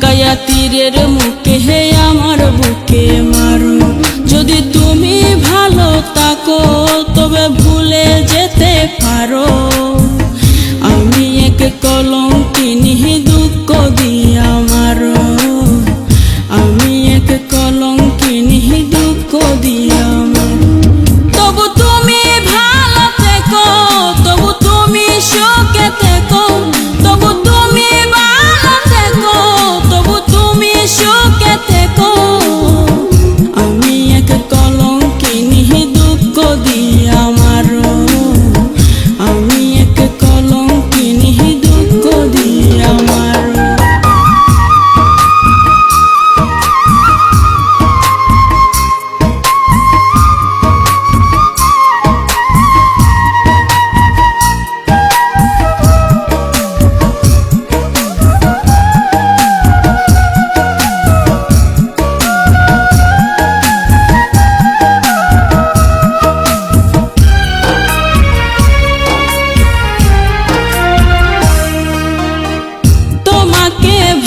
লুকায়া তীরের মুখে হে আমার বুকে মারো। যদি তুমি ভালো থাকো তবে ভুলে যেতে পারো। আমি এক কলঙ্কিনী দুঃখ দিয়া মারো। আমি এক কলঙ্কিনী দুঃখ দিয়া মারো। তবু তুমি ভালো থেকো, তবু তুমি সুখে থেকো, তবু তুমি ভালো থেকো, তবু তুমি সুখে থেকো। আমি এক কলঙ্কিনী দুঃখ দিয়া মারো। আমি এক কলঙ্কিনী দুঃখ দিয়া মারো।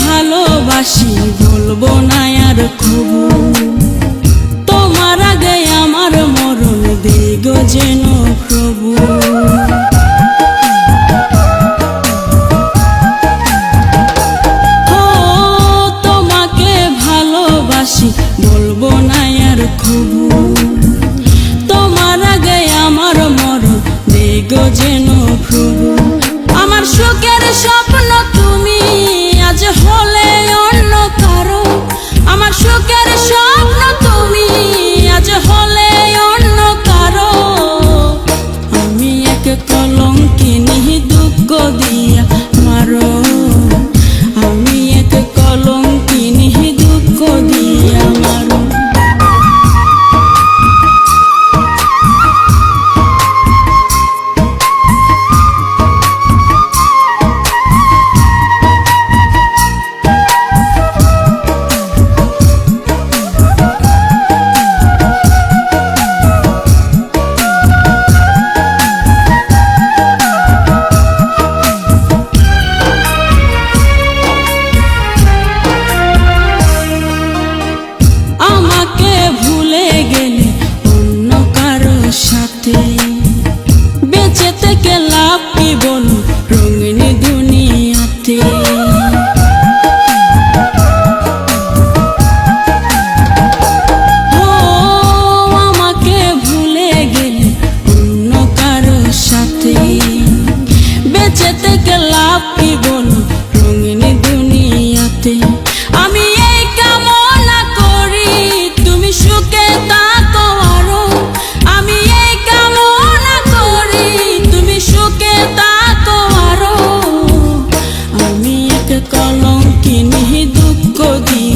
ভালোবাসি বলবো না আর কবু। তোমার আগে আমার মরণ দেগ যেন প্রভু। ও তোমাকে ভালোবাসি বলবো না আর কবু। তোমার আগে আমার মরণ দেগ যেন প্রভু। আমার সুখের স্বপ্ন তুমি আজ হলে অন্য কারো। আমার সুখের স্বপ্ন তুমি আজ হলে অন্য কারো। আমি এক কলঙ্কিনী দুঃখ দিয়া মারো। আমি এক কলঙ্কিনী দুঃখ দিয়া মারো। বেঁচে থেকে লাভ কি বলো রঙিন দুনিয়াতে। ও আমাকে ভুলে গেলে অন্য কারো সাথে। বেঁচে থেকে লাভ কি বলো রঙিন দুনিয়াতে। আমি এই কামনা করি তুমি সুখে থাকো আরো। আমি এই কামনা করি তুমি সুখে থাকো আরো। আমি এক কলঙ্কিনী দুঃখ দিয়া